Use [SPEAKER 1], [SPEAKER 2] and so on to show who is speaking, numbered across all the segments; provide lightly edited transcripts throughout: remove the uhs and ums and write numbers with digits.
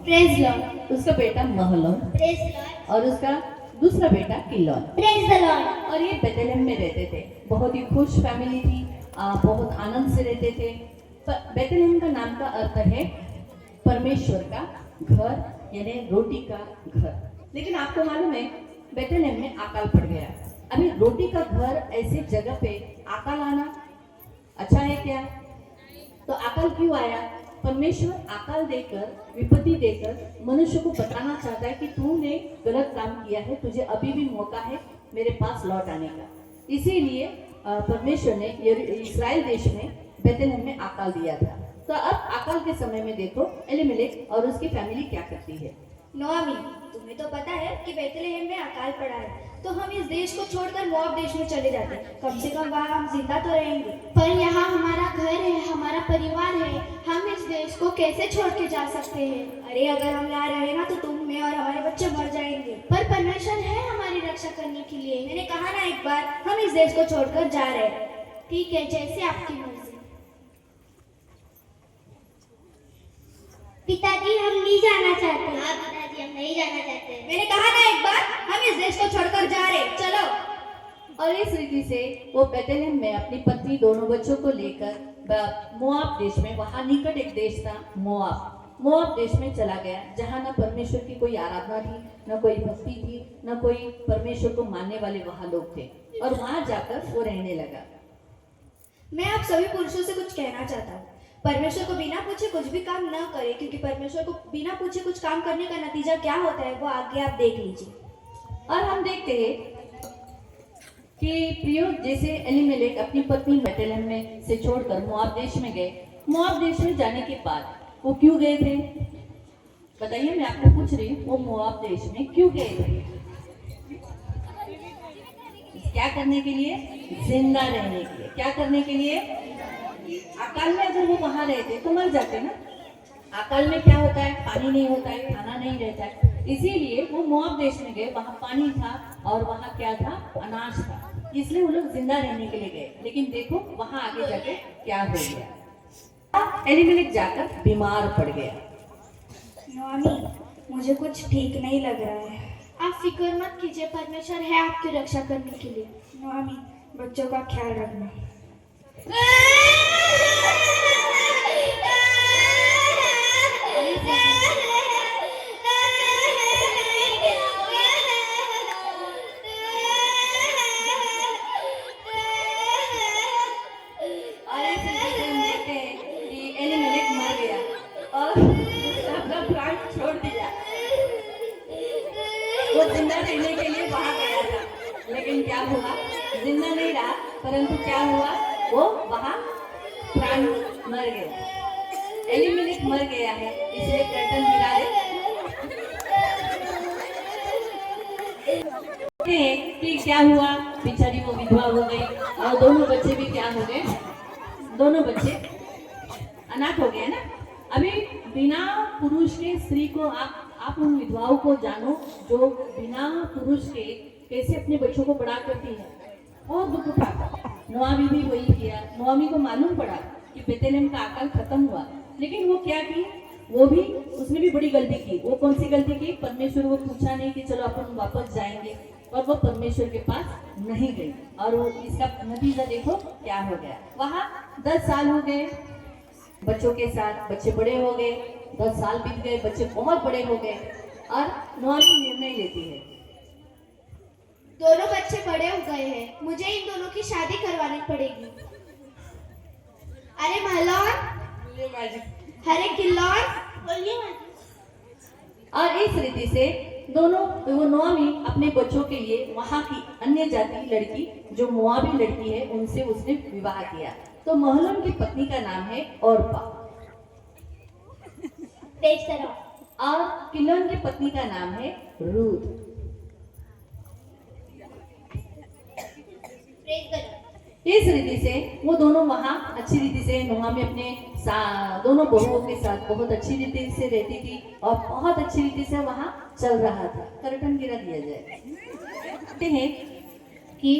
[SPEAKER 1] Praise Lord.
[SPEAKER 2] उसका बेटा महलोन
[SPEAKER 1] praise Lord.
[SPEAKER 2] और उसका दूसरा बेटा किलोन।
[SPEAKER 1] Praise the Lord.
[SPEAKER 2] और ये बेथलेहम में रहते थे। बहुत ही खुश फैमिली थी, बहुत आनंद से रहते थे। बेथलेहम का नाम का अर्थ है परमेश्वर का घर, यानी रोटी का घर। लेकिन आपको मालूम है बेथलेहम में अकाल पड़ गया। अभी रोटी का घर ऐसी जगह पे अकाल आना अच्छा है क्या? तो अकाल क्यों आया? परमेश्वर अकाल देकर, विपत्ति देकर मनुष्य को बताना चाहता है कि तूने गलत काम किया है, तुझे अभी भी मौका है मेरे पास लौट आने का। इसीलिए परमेश्वर ने इस्राएल देश में बेथलेहम में अकाल दिया था। तो अब अकाल के समय में देखो एलीमेलेक और उसकी फैमिली क्या करती है।
[SPEAKER 1] नोआमी, तुम्हें तो पता है कि बेथलेहम में अकाल पड़ा है, तो हम इस देश को छोड़कर मोआब देश में चले जाते हैं। कम से कम वहाँ हम जिंदा तो रहेंगे।
[SPEAKER 3] पर यहाँ हमारा घर है, हमारा परिवार है, हम इस देश को कैसे छोड़ के जा सकते हैं?
[SPEAKER 1] अरे अगर हम यहाँ रहे ना तो तुम, मैं और हमारे बच्चे मर जाएंगे।
[SPEAKER 3] पर परमेश्वर है हमारी रक्षा करने के लिए।
[SPEAKER 1] मैंने कहा ना एक बार, हम इस देश को छोड़कर जा रहे हैं।
[SPEAKER 3] ठीक है, जैसे आपकी मर्जी।
[SPEAKER 4] पिताजी हम नहीं जाना चाहते।
[SPEAKER 1] हाँ पिताजी, हम नहीं जाना चाहते। मैंने कहा ना एक बार, हम इस देश को छोड़कर जा रहे, चलो।
[SPEAKER 2] और इस रीति से वो बेथलेहम में अपनी पत्नी, दोनों बच्चों को लेकर मोआब देश में, वहां निकट एक देश था मोआब देश में चला गया, जहां न परमेश्वर की कोई आराधना थी, न कोई भक्ति थी, न कोई परमेश्वर को मानने वाले वहां लोग थे। और वहां जाकर वो रहने लगा।
[SPEAKER 1] मैं आप सभी पुरुषों से कुछ कहना चाहता हूँ। परमेश्वर को बिना पूछे कुछ भी काम न करें, क्योंकि परमेश्वर को बिना पूछे कुछ काम करने का नतीजा क्या होता है वो आगे आप देख लीजिए।
[SPEAKER 2] और हम देखते हैं कि प्रियो, जैसे एलीमेलेक अपनी पत्नी बेथलेहम में से छोड़कर मोआब देश में गए। मोआब देश में जाने के बाद वो क्यों गए थे? बताइए, मैं आपको पूछ रही हूँ, वो मोआब देश में क्यों गए थे? क्या करने के लिए? जिंदा रहने के लिए। क्या करने के लिए? अकाल में अगर वो वहां रहते तो मर जाते ना। अकाल में क्या होता है? पानी नहीं होता है, खाना नहीं रहता है। इसीलिए वो मोआब देश में गए, वहां पानी था और वहां क्या था? अनाज था। इसलिए वो लोग जिंदा रहने के लिए गए। लेकिन देखो वहां आगे जाके क्या हो गया। एलीमेलेक जाकर बीमार पड़ गया।
[SPEAKER 1] नोआमी, मुझे कुछ ठीक नहीं लग रहा है।
[SPEAKER 3] आप फिक्र मत कीजिए, परमेश्वर है आपकी रक्षा करने के लिए।
[SPEAKER 1] नोआमी, बच्चों का ख्याल रखना।
[SPEAKER 2] वो जिंदा रहने के लिए वहां गया था, लेकिन क्या हुआ? जिंदा नहीं रहा, परंतु क्या हुआ? वो वहां प्राण मर गया। एलीमेलेक मर गया है, इसलिए कर्टन गिरा दे कि क्या हुआ? बेचारी वो विधवा हो गई और दोनों बच्चे भी क्या हो गए? दोनों बच्चे अनाथ हो गए ना। अभी बिना पुरुष के स्त्री को आप उन विधवाओं को जानो जो बिना पुरुष के कैसे अपने बच्चों को बड़ा करती है। बहुत दुख उठा। नोआमी भी वही किया। नोआमी को मालूम पड़ा कि बेथलेहम का अकाल खत्म हुआ, लेकिन वो क्या की? उसने भी बड़ी गलती की। वो कौन सी गलती की? परमेश्वर को पूछा नहीं कि चलो अपन वापस जाएंगे, और वो परमेश्वर के पास नहीं गई। और वो इसका नतीजा देखो क्या हो गया। वहां 10 साल हो गए बच्चों के साथ, बच्चे बड़े हो गए। 10 साल बीत गए, बच्चे बहुत बड़े हो गए। और नोआमी निर्णय लेती है,
[SPEAKER 3] दोनों बच्चे बड़े हो गए हैं, मुझे इन दोनों की शादी करवानी पड़ेगी। अरे महलोन, अरे किल्लोन,
[SPEAKER 2] और इस रीति से वो नोआमी अपने बच्चों के लिए वहां की अन्य जाति लड़की, जो मोआबी लड़की है, उनसे उसने विवाह किया। तो महलोन की पत्नी का नाम है ओर्पा, और किलोन की पत्नी का नाम है रूथ। इस रीति से वो दोनों वहां अच्छी रीति से, नोआमी अपने दोनों बहुओं के साथ बहुत अच्छी रीति से रहती थी और बहुत अच्छी रीति से वहां चल रहा था। कर्टन गिरा दिया जाए। कहते हैं कि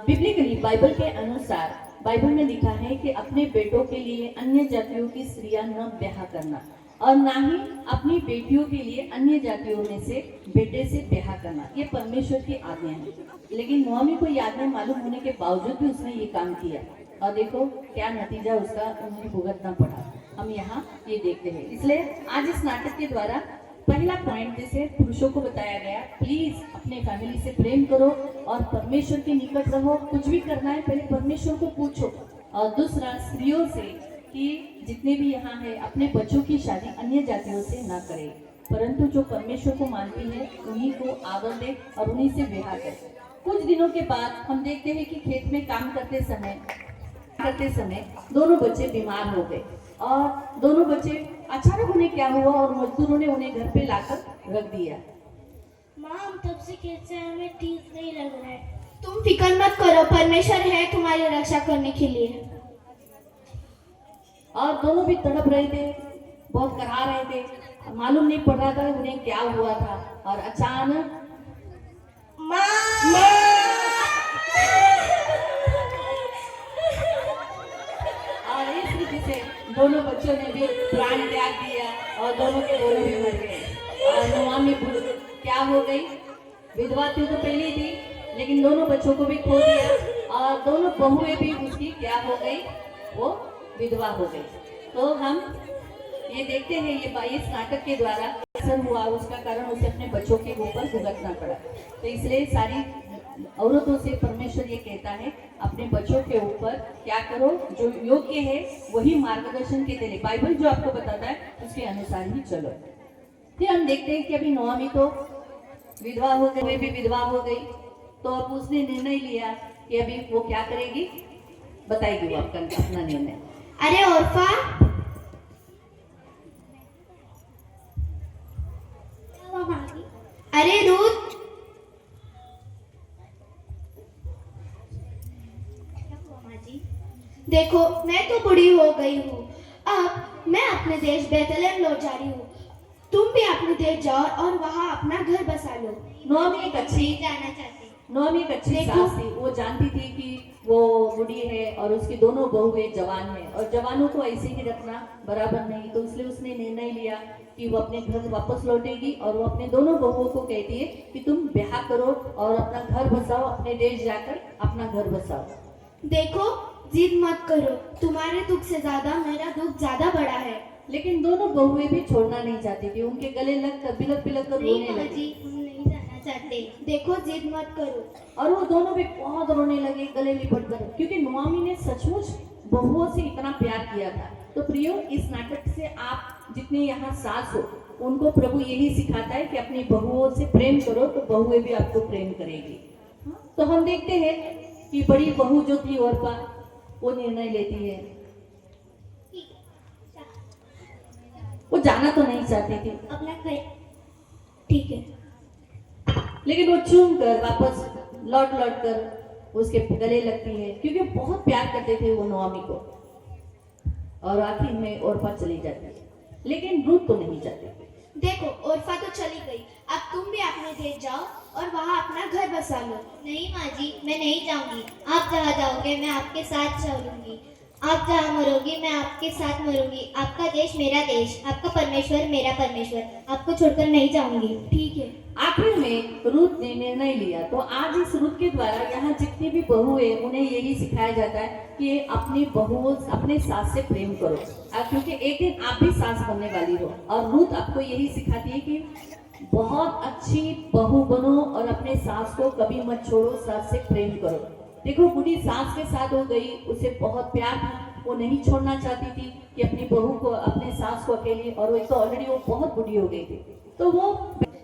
[SPEAKER 2] बिब्लिकली बाइबल के अनुसार, बाइबल में लिखा है कि अपने बेटों के लिए अन्य जातियों की स्त्रियां न ब्याह करना। और ना ही अपनी बेटियों के लिए अन्य जातियों में से बेटे से ब्याह करना। ये परमेश्वर की आज्ञा है। लेकिन नोआमी को ये आज्ञा मालूम होने के बावजूद भी उसने ये काम किया और देखो क्या नतीजा उसका उन्हें भुगतना पड़ा। हम यहाँ ये देखते हैं। इसलिए आज इस नाटक के द्वारा पहला पॉइंट जैसे पुरुषों को बताया गया, प्लीज अपने फैमिली से प्रेम करो और परमेश्वर के निकट रहो। कुछ भी करना है पहले परमेश्वर को पूछो। और दूसरा स्त्रियों से कि जितने भी यहाँ है अपने बच्चों की शादी अन्य जातियों से ना करें, परंतु जो परमेश्वर को मानती है उन्हीं को आदर दे और उन्हीं से ब्याह करे। कुछ दिनों के बाद हम देखते हैं कि खेत में काम करते समय दोनों बच्चे बीमार हो गए और दोनों बच्चे अचानक उन्हें क्या हुआ और मजदूरों ने उन्हें घर पे लाकर रख दिया।
[SPEAKER 4] माँ हम तब से खेत से हमें ठीक नहीं लग रहा है।
[SPEAKER 3] तुम फिक्र मत करो, परमेश्वर है तुम्हारी रक्षा करने के लिए।
[SPEAKER 2] और दोनों भी तड़प रहे थे, बहुत करा रहे थे, मालूम नहीं पड़ रहा था उन्हें क्या हुआ था। और अचानक और इस रीति से दोनों बच्चों ने भी प्राण त्याग दिया और दोनों के दोनों भी मर गए। और नोआमी क्या हो गई, विधवा थी तो पहले थी, लेकिन दोनों बच्चों को भी खो दिया और दोनों बहुएं भी उसकी क्या हो गई, वो विधवा हो गई। तो हम ये देखते हैं ये इस नाटक के द्वारा असर हुआ, उसका कारण उसे अपने बच्चों के ऊपर भुगतना पड़ा। तो इसलिए सारी औरतों से परमेश्वर ये कहता है अपने बच्चों के ऊपर क्या करो, जो योग्य है वही मार्गदर्शन के तेरे बाइबल जो आपको बताता है उसके अनुसार ही चलो। फिर हम देखते हैं कि अभी नोआमी तो विधवा हो गई, भी विधवा हो गई, तो अब उसने निर्णय लिया कि अभी वो क्या करेगी, बताएगी वो आपका अपना निर्णय।
[SPEAKER 3] अरे ओरफा, अरे रूथ, देखो मैं तो बूढ़ी हो गई हूँ, अब मैं अपने देश बेथलेहम लौट जा रही हूँ। तुम भी अपने देश जाओ और वहाँ अपना घर बसा लो।
[SPEAKER 2] नोआमी एक अच्छी
[SPEAKER 4] जाना चाहती।
[SPEAKER 2] नोआमी एक अच्छी सास थी। वो जानती थी कि वो बूढ़ी है और उसकी दोनों बहुएं जवान है और जवानों को ऐसे ही रखना बराबर नहीं, तो इसलिए उसने निर्णय लिया कि वो अपने घर वापस लौटेगी और वो अपने दोनों बहुओं को कहती है कि तुम ब्याह करो और अपना घर बसाओ, अपने देश जाकर अपना घर बसाओ।
[SPEAKER 3] देखो जिद मत करो, तुम्हारे दुख से ज्यादा मेरा दुख ज्यादा बड़ा है।
[SPEAKER 2] लेकिन दोनों बहुएं भी छोड़ना नहीं चाहती थी, उनके गले लगकर बिलक बिलक कर रोने
[SPEAKER 4] नहीं माँ
[SPEAKER 2] लगी।
[SPEAKER 4] जी हम नहीं जाना चाहते।
[SPEAKER 3] देखो जिद मत करो।
[SPEAKER 2] और वो दोनों भी बहुत रोने लगे गले लिपट कर, क्योंकि नोआमी ने सचमुच बहुओं से इतना प्यार किया था। तो प्रियो, इस नाटक से आप जितने यहाँ सास हो उनको प्रभु यही सिखाता है कि अपनी बहुओं से प्रेम करो तो बहुएं भी आपको प्रेम करेगी। तो हम देखते हैं कि बड़ी बहू जो थी ओरपा, वो निर्णय लेती है। वो जाना तो नहीं चाहती थी,
[SPEAKER 4] अपना घर
[SPEAKER 3] ठीक है,
[SPEAKER 2] लेकिन वो चूम कर वापस लौट कर उसके गले लगती है, क्योंकि बहुत प्यार करते थे वो नोआमी को। और आखिर में ओरपा चली जाती है, लेकिन रूथ तो नहीं जाती।
[SPEAKER 3] देखो ओरफा तो चली गई, अब तुम भी अपने देश जाओ और वहाँ अपना घर बसा लो।
[SPEAKER 4] नहीं माँ जी मैं नहीं जाऊंगी। आप जहाँ जाओगे मैं आपके साथ चलूंगी। आप जहाँ मरोगी मैं आपके साथ मरूंगी। आपका देश मेरा देश, आपका परमेश्वर मेरा परमेश्वर, आपको छोड़कर नहीं जाऊंगी।
[SPEAKER 3] ठीक है।
[SPEAKER 2] आखिर में रूथ ने निर्णय लिया। तो आज इस रूथ के द्वारा यहाँ जितनी भी बहू है उन्हें यही सिखाया जाता है कि अपनी बहुओं अपने सास से प्रेम करो, क्योंकि एक दिन आप भी सास बनने वाली हो। और रूथ आपको यही सिखाती है कि बहुत अच्छी बहू बनो और अपने सास को कभी मत छोड़ो, सास से प्रेम करो। देखो बूढ़ी सास के साथ हो गई, उसे बहुत प्यार था, वो नहीं छोड़ना चाहती थी कि अपनी बहू को, अपने सास को अकेली, और वो तो ऑलरेडी वो बहुत बूढ़ी हो गई थी। तो वो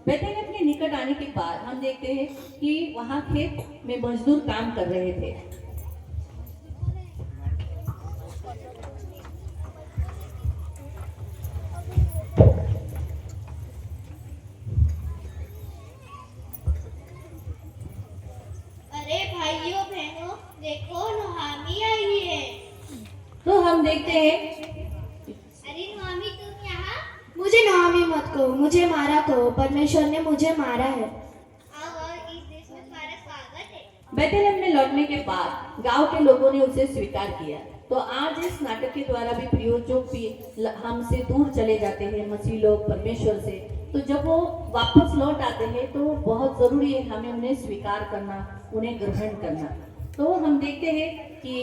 [SPEAKER 2] बेथलेहम के निकट आने के बाद हम देखते हैं कि वहाँ खेत में मजदूर काम कर रहे थे।
[SPEAKER 4] अरे भाइयों बहनों देखो नोआमी आई है।
[SPEAKER 2] तो हम देखते हैं,
[SPEAKER 4] अरे नोआमी तुम यहाँ?
[SPEAKER 3] मुझे नोआमी मत कहो, मुझे मारा कहो, परमेश्वर ने मुझे मारा है।
[SPEAKER 4] आओ इस देश में तुम्हारा स्वागत है।
[SPEAKER 2] बेथलेहम में लौटने के बाद गांव के लोगों ने उसे स्वीकार किया। तो आज इस नाटक के द्वारा भी प्रियो जो भी हमसे दूर चले जाते हैं मसीह लोग परमेश्वर से, तो जब वो वापस लौट आते हैं तो बहुत जरूरी है हमें उन्हें स्वीकार करना, उन्हें ग्रहण करना। तो हम देखते हैं कि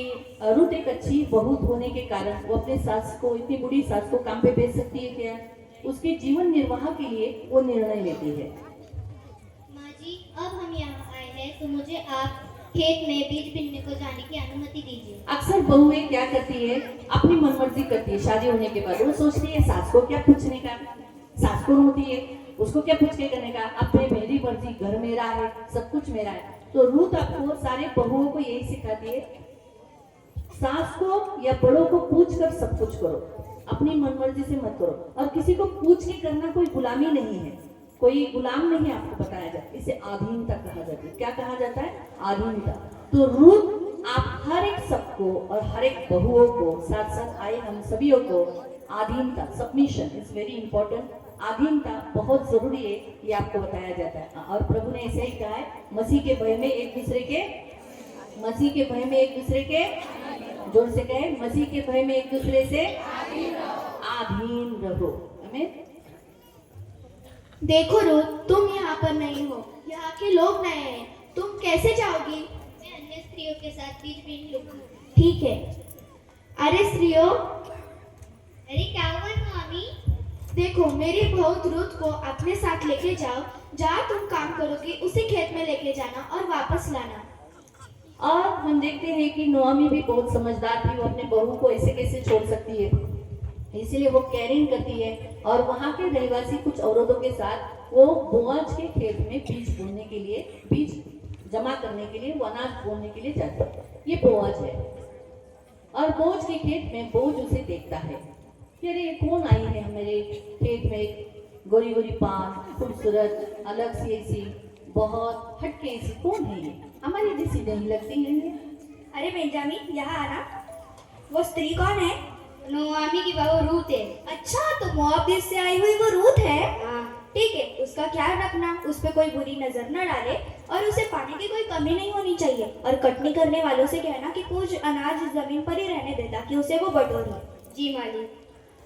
[SPEAKER 2] रुत एक अच्छी बहू होने के कारण वो अपने सास को, इतनी बुढ़ी सास को काम पे भेज सकती है क्या? उसके जीवन निर्वाह के लिए वो निर्णय लेती है।
[SPEAKER 4] माँ जी, अब हम यहाँ आए हैं तो मुझे आप खेत में बीज बिनने को जाने की अनुमति दीजिए।
[SPEAKER 2] अक्सर बहुएं क्या करती है, अपनी मनमर्जी करती है। शादी होने के बाद वो सोचती है सास को क्या पूछने का, सास को होती है उसको क्या पूछ के करने का, अपने मेरी मर्जी, घर मेरा है, सब कुछ मेरा है। तो रूत आपको सारे बहुओं को यही सिखाती है, सास को या बड़ों को पूछ कर सब कुछ करो, अपनी मनमर्जी से मत करो। और किसी को पूछ के करना कोई गुलामी नहीं है, कोई गुलाम नहीं आपको बताया जाता, इसे अधीनता कहा जाता है। क्या कहा जाता है? अधीनता। तो रूत आप हर एक सबको और हर एक बहुओं को, साथ साथ आए हम सभी को अधीनता, सबमिशन इज वेरी इंपॉर्टेंट। अधीनता बहुत जरूरी है, ये आपको बताया जाता है। और प्रभु ने ऐसे ही कहा है, मसीह के भय में एक दूसरे के, मसीह के भय में एक दूसरे के, जोर से कहे, मसीह के भय में एक दूसरे से अधीन रहो। हमें
[SPEAKER 3] देखो रूथ, तुम यहाँ पर नहीं हो, यहाँ के लोग नए हैं, तुम कैसे जाओगी?
[SPEAKER 4] मैं अन्य स्त्रियों के साथ बीज बीन लूंगी।
[SPEAKER 3] ठीक है। अरे स्त्रियों,
[SPEAKER 4] अरे क्या हुआ स्वामी?
[SPEAKER 3] देखो मेरी बहू रूथ को अपने साथ लेके जाओ, जहाँ तुम काम करोगी उसी खेत में लेके जाना और वापस लाना।
[SPEAKER 2] और हम देखते हैं कि नोआमी भी बहुत समझदार थी, वो अपने बहू को ऐसे कैसे छोड़ सकती है, इसीलिए वो केयरिंग करती है। और वहाँ के रहवासी कुछ औरतों के साथ वो बोआज के खेत में बीज बोने के लिए, बीज जमा करने के लिए, वो अनाज बोने के लिए जाते हैं। ये बोआज है। और बोझ के खेत में बोझ उसे देखता है कि अरे ये कौन आई है मेरे खेत में, गोरी गोरी पान, खूबसूरत, अलग सी ऐसी, बहुत हटके ऐसी, कौन है ये? हमारी जैसी नहीं लगती है ये।
[SPEAKER 1] अरे बेंजामिन, यहाँ आना। वो स्त्री कौन है?
[SPEAKER 4] नोआमी की बहू रूत है।
[SPEAKER 1] अच्छा, तो मोआब देश से आई हुई वो रूत है।
[SPEAKER 4] हाँ।
[SPEAKER 1] ठीक है, उसका ख्याल रखना, उस पर कोई बुरी नजर न डाले और उसे पानी की कोई कमी नहीं होनी चाहिए। और कटनी करने वालों से कहना कि कुछ अनाज जमीन पर ही रहने दे ताकि उसे वो बटोरे।
[SPEAKER 4] जी मालिक।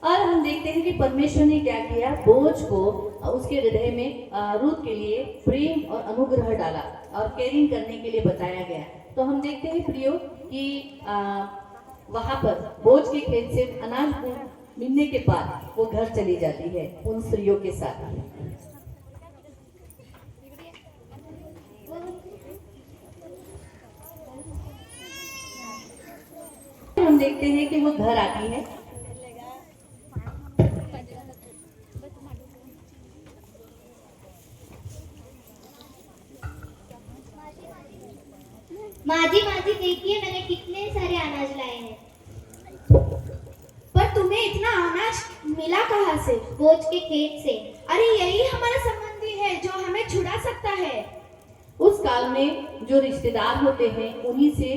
[SPEAKER 2] और हम देखते हैं कि परमेश्वर ने क्या किया, बोझ को उसके हृदय में रूत के लिए प्रेम और अनुग्रह डाला और केयरिंग करने के लिए बताया गया। तो हम देखते हैं प्रियो कि वहां पर बोझ के खेत से अनाज मिलने के बाद वो घर चली जाती है उन स्त्रियों के साथ। हम देखते हैं कि वो घर आती है।
[SPEAKER 4] माँ जी देखिए, मैंने कितने सारे अनाज लाए हैं।
[SPEAKER 3] पर तुम्हें इतना अनाज मिला कहाँ से?
[SPEAKER 4] बोझ के खेत से।
[SPEAKER 3] अरे यही हमारा संबंधी है जो हमें छुड़ा सकता है।
[SPEAKER 2] उस काल में जो रिश्तेदार होते हैं उन्हीं से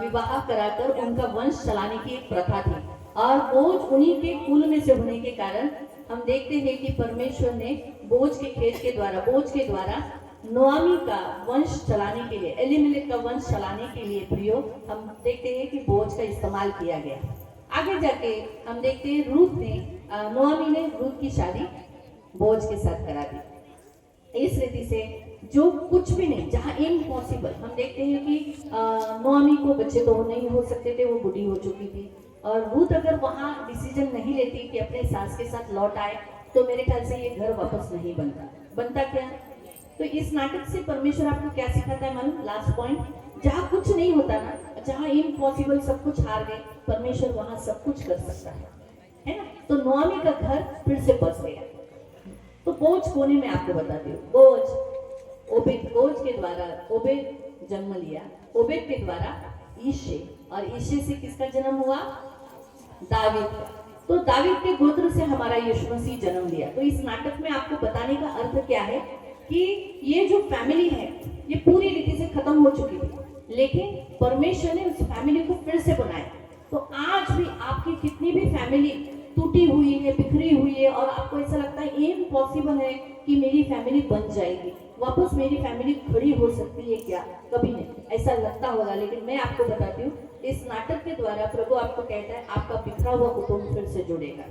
[SPEAKER 2] विवाह कराकर उनका वंश चलाने की एक प्रथा थी। और बोझ उन्हीं के कुल में से होने के कारण हम देखते हैं कि परमेश्वर ने बोझ के खेत के द्वारा, बोझ के द्वारा नोआमी का वंश चलाने के लिए, एलिमेलेक का वंश चलाने के लिए प्रियो हम देखते हैं कि बोझ का इस्तेमाल किया गया। आगे जाके हम देखते हैं रूत ने, नोआमी ने रूत की शादी बोझ के साथ करा दी। इस रीति से जो कुछ भी नहीं, जहाँ इम्पॉसिबल, हम देखते हैं कि नोआमी को बच्चे तो नहीं हो सकते थे, वो बूढ़ी हो चुकी थी। और रूत अगर वहाँ डिसीजन नहीं लेती कि अपने सास के साथ लौट आए, तो मेरे ख्याल से ये घर वापस नहीं बनता क्या? तो इस नाटक से परमेश्वर आपको क्या सिखाता है मालूम? लास्ट पॉइंट, जहाँ कुछ नहीं होता ना, जहाँ इम्पॉसिबल, सब कुछ हार गए, परमेश्वर वहाँ सब कुछ कर सकता है ना? तो नोआमी का घर फिर से बस गया। तो बोझ कोने में आपको बताती हूँ, बोझ के द्वारा ओबेद जन्म लिया, ओबेद के द्वारा ईशे, और ईशे से किसका जन्म हुआ? दावीद का। तो दावीद के गोत्र से हमारा यीशु मसीह जन्म लिया। तो इस नाटक में आपको बताने का अर्थ क्या है कि ये जो फैमिली है ये पूरी रीति से खत्म हो चुकी थी, लेकिन परमेश्वर ने उस फैमिली को फिर से बनाया। तो आज भी आपकी कितनी भी फैमिली टूटी हुई है, बिखरी हुई है, और आपको ऐसा लगता है इम्पॉसिबल है कि मेरी फैमिली बन जाएगी, वापस मेरी फैमिली खड़ी हो सकती है क्या? कभी नहीं, ऐसा लगता होगा। लेकिन मैं आपको बताती हूँ, इस नाटक के द्वारा प्रभु आपको कहता है आपका बिखरा हुआ कुटुंब फिर से जुड़ेगा,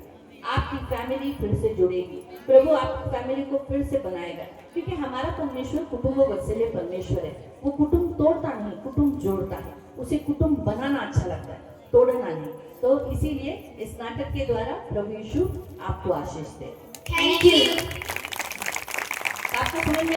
[SPEAKER 2] आपकी फैमिली फिर से जुड़ेगी, प्रभु आपकी फैमिली को फिर से बनाएगा, क्योंकि हमारा परमेश्वर कुटुंब वत्सल्य परमेश्वर है। वो कुटुंब तोड़ता नहीं, कुटुंब जोड़ता है। उसे कुटुंब बनाना अच्छा लगता है, तोड़ना नहीं। तो इसीलिए इस नाटक के द्वारा प्रभु यीशु आपको आशीष दे।
[SPEAKER 1] Thank you.
[SPEAKER 2] आपको समझ में